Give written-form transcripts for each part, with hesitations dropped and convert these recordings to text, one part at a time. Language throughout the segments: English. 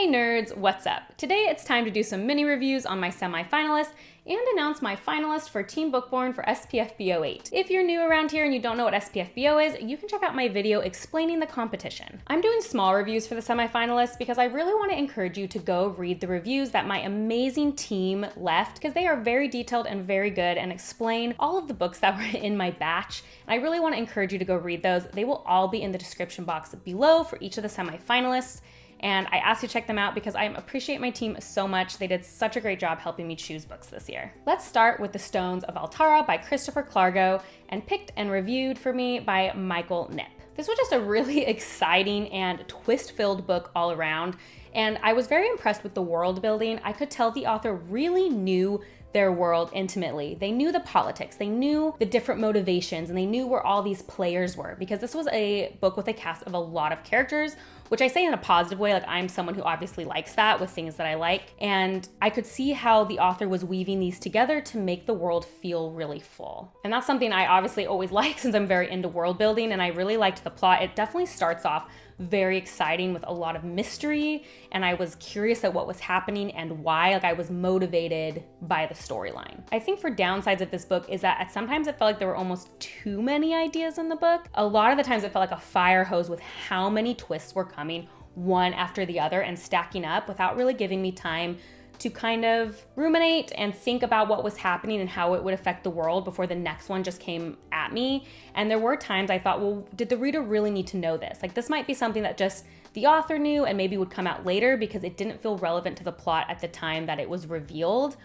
Hey nerds, what's up? Today it's time to do some mini reviews on my semi-finalists and announce my finalist for Team Bookborn for SPFBO 8. If you're new around here and you don't know what SPFBO is, you can check out my video explaining the competition. I'm doing small reviews for the semi-finalists because I really want to encourage you to go read the reviews that my amazing team left, because they are very detailed and very good and explain all of the books that were in my batch. And I really want to encourage you to go read those. They will all be in the description box below for each of the semi-finalists. And I asked you to check them out because I appreciate my team so much. They did such a great job helping me choose books this year. Let's start with The Stones of Valtara by Christopher Clargo, and picked and reviewed for me by Michael Knipp. This was just a really exciting and twist-filled book all around, and I was very impressed with the world building. I could tell the author really knew their world intimately. They knew the politics, they knew the different motivations, and they knew where all these players were, because this was a book with a cast of a lot of characters, which I say in a positive way. Like, I'm someone who obviously likes that with things that I like, and I could see how the author was weaving these together to make the world feel really full. And that's something I obviously always like, since I'm very into world building, and I really liked the plot. It definitely starts off very exciting with a lot of mystery, and I was curious at what was happening and why. Like, I was motivated by the storyline. I think for downsides of this book is that at sometimes it felt like there were almost too many ideas in the book. A lot of the times it felt like a fire hose with how many twists were coming one after the other and stacking up without really giving me time to kind of ruminate and think about what was happening and how it would affect the world before the next one just came at me. And there were times I thought, well, did the reader really need to know this? Like, this might be something that just the author knew and maybe would come out later, because it didn't feel relevant to the plot at the time that it was revealed,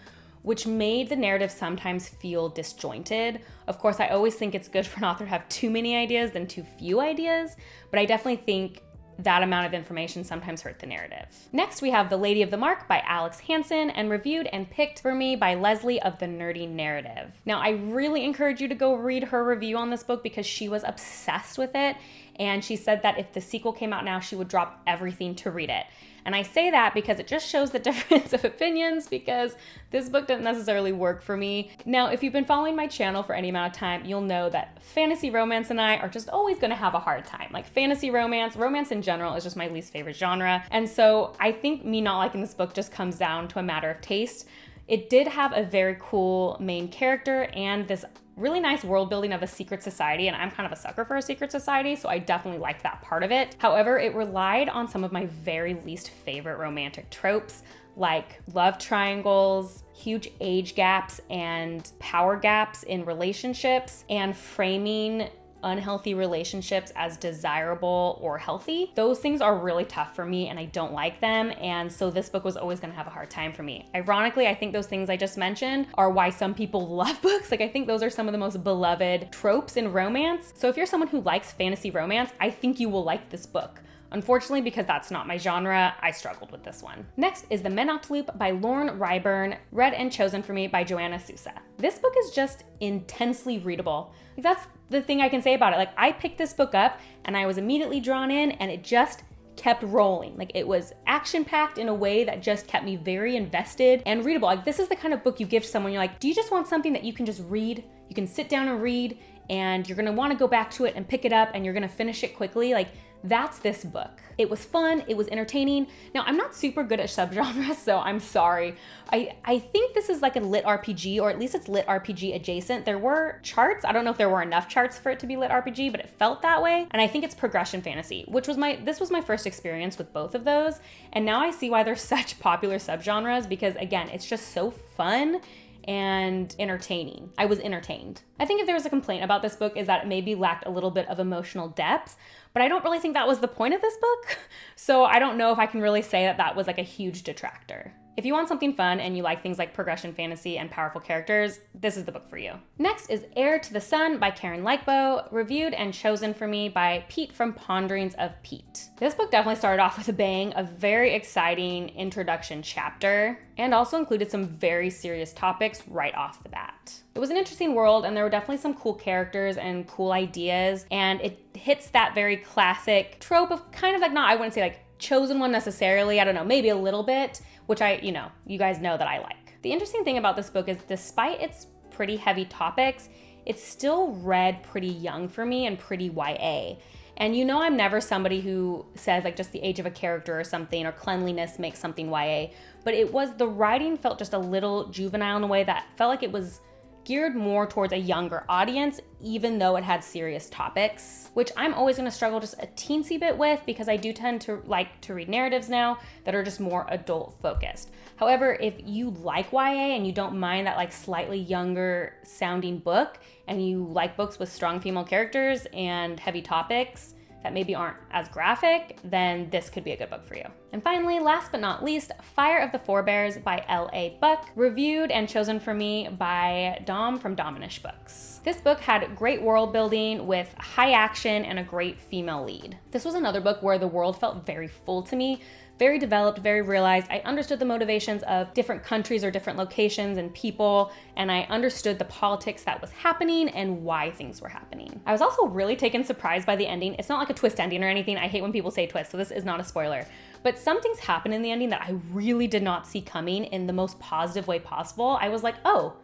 which made the narrative sometimes feel disjointed. Of course, I always think it's good for an author to have too many ideas than too few ideas, but I definitely think that amount of information sometimes hurt the narrative. Next, we have The Lady of the Mark by Alex Hansen, and reviewed and picked for me by Leslie of The Nerdy Narrative. Now, I really encourage you to go read her review on this book because she was obsessed with it, and she said that if the sequel came out now, she would drop everything to read it. And I say that because it just shows the difference of opinions, because this book didn't necessarily work for me. Now, if you've been following my channel for any amount of time, you'll know that fantasy romance and I are just always gonna have a hard time. Like, fantasy romance in general is just my least favorite genre. And so I think me not liking this book just comes down to a matter of taste. It did have a very cool main character and this really nice world building of a secret society, and I'm kind of a sucker for a secret society, so I definitely liked that part of it. However, it relied on some of my very least favorite romantic tropes, like love triangles, huge age gaps and power gaps in relationships, and framing unhealthy relationships as desirable or healthy. Those things are really tough for me and I don't like them, and so this book was always gonna have a hard time for me. Ironically, I think those things I just mentioned are why some people love books. Like, I think those are some of the most beloved tropes in romance. So if you're someone who likes fantasy romance, I think you will like this book. Unfortunately, because that's not my genre, I struggled with this one. Next is The Menocht Loop by Lauren Ryburn, read and chosen for me by Joanna Sousa. This book is just intensely readable. Like, that's the thing I can say about it. Like, I picked this book up and I was immediately drawn in, and it just kept rolling. Like, it was action-packed in a way that just kept me very invested and readable. Like, this is the kind of book you give to someone, you're like, do you just want something that you can just read? You can sit down and read, and you're gonna wanna go back to it and pick it up, and you're gonna finish it quickly. Like, that's this book. It was fun, it was entertaining. Now, I'm not super good at subgenres, so I'm sorry. I think this is like a lit RPG, or at least it's lit RPG adjacent. There were charts. I don't know if there were enough charts for it to be lit RPG, but it felt that way. And I think it's progression fantasy, which was this was my first experience with both of those. And now I see why they're such popular subgenres, because again, it's just so fun and entertaining. I was entertained. I think if there was a complaint about this book is that it maybe lacked a little bit of emotional depth, but I don't really think that was the point of this book. So I don't know if I can really say that that was like a huge detractor. If you want something fun and you like things like progression fantasy and powerful characters, this is the book for you. Next is Heir to the Sun by Karen Likebo, reviewed and chosen for me by Pete from Ponderings of Pete. This book definitely started off with a bang, a very exciting introduction chapter, and also included some very serious topics right off the bat. It was an interesting world, and there were definitely some cool characters and cool ideas, and it hits that very classic trope of kind of like, not, I wouldn't say like chosen one necessarily, I don't know, maybe a little bit, which you guys know that I like. The interesting thing about this book is, despite its pretty heavy topics, it's still read pretty young for me and pretty YA. And you know I'm never somebody who says like just the age of a character or something, or cleanliness makes something YA, but the writing felt just a little juvenile in a way that felt like it was geared more towards a younger audience, even though it had serious topics, which I'm always going to struggle just a teensy bit with because I do tend to like to read narratives now that are just more adult focused. However, if you like YA and you don't mind that like slightly younger sounding book, and you like books with strong female characters and heavy topics that maybe aren't as graphic, then this could be a good book for you. And finally, last but not least, Fire of the Forebears by L.A. Buck, reviewed and chosen for me by Dom from Dominish Books. This book had great world building with high action and a great female lead. This was another book where the world felt very full to me, very developed, very realized. I understood the motivations of different countries or different locations and people, and I understood the politics that was happening and why things were happening. I was also really taken surprised by the ending. It's not like a twist ending or anything. I hate when people say twist, so this is not a spoiler. But some things happen in the ending that I really did not see coming in the most positive way possible. I was like, oh,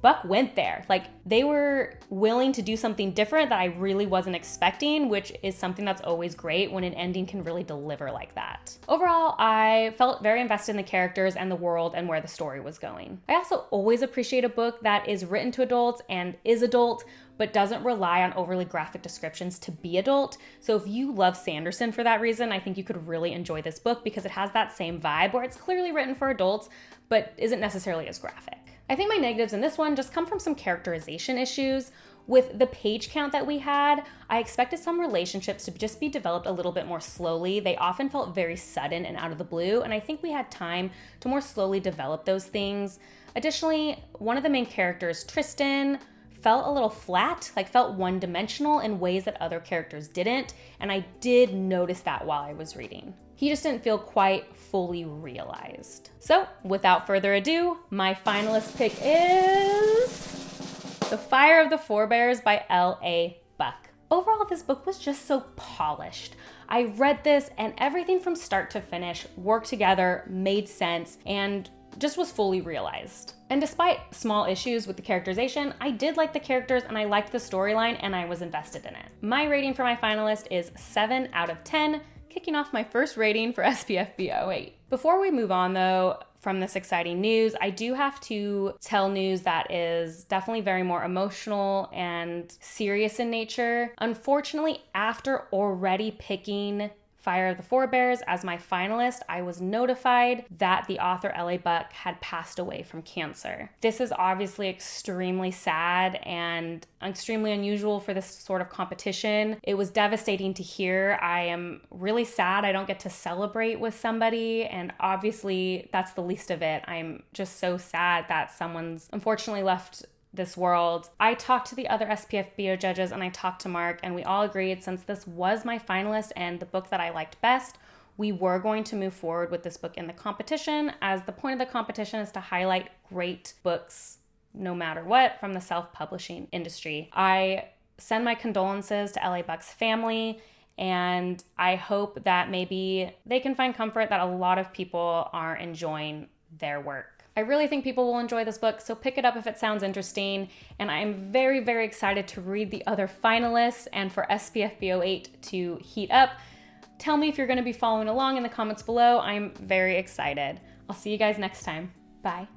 Buck went there. Like, they were willing to do something different that I really wasn't expecting, which is something that's always great when an ending can really deliver like that. Overall, I felt very invested in the characters and the world and where the story was going. I also always appreciate a book that is written to adults and is adult, but doesn't rely on overly graphic descriptions to be adult. So if you love Sanderson for that reason, I think you could really enjoy this book because it has that same vibe where it's clearly written for adults, but isn't necessarily as graphic. I think my negatives in this one just come from some characterization issues. With the page count that we had, I expected some relationships to just be developed a little bit more slowly. They often felt very sudden and out of the blue, and I think we had time to more slowly develop those things. Additionally, one of the main characters, Tristan, felt a little flat, like felt one-dimensional in ways that other characters didn't, and I did notice that while I was reading. He just didn't feel quite fully realized. So, without further ado, my finalist pick is The Fire of the Forebears by L.A. Buck. Overall, this book was just so polished. I read this and everything from start to finish worked together, made sense, and just was fully realized. And despite small issues with the characterization, I did like the characters and I liked the storyline and I was invested in it. My rating for my finalist is 7 out of 10, kicking off my first rating for SPFBO 8. Before we move on though, from this exciting news, I do have to tell news that is definitely very more emotional and serious in nature. Unfortunately, after already picking Fire of the Forebears as my finalist, I was notified that the author L.A. Buck had passed away from cancer. This is obviously extremely sad and extremely unusual for this sort of competition. It was devastating to hear. I am really sad I don't get to celebrate with somebody, and obviously that's the least of it. I'm just so sad that someone's unfortunately left this world. I talked to the other SPFBO judges and I talked to Mark, and we all agreed, since this was my finalist and the book that I liked best, we were going to move forward with this book in the competition, as the point of the competition is to highlight great books no matter what from the self-publishing industry. I send my condolences to L.A. Buck's family, and I hope that maybe they can find comfort that a lot of people are enjoying their work. I really think people will enjoy this book, so pick it up if it sounds interesting. And I'm very, very excited to read the other finalists and for SPFBO 8 to heat up. Tell me if you're going to be following along in the comments below. I'm very excited. I'll see you guys next time. Bye.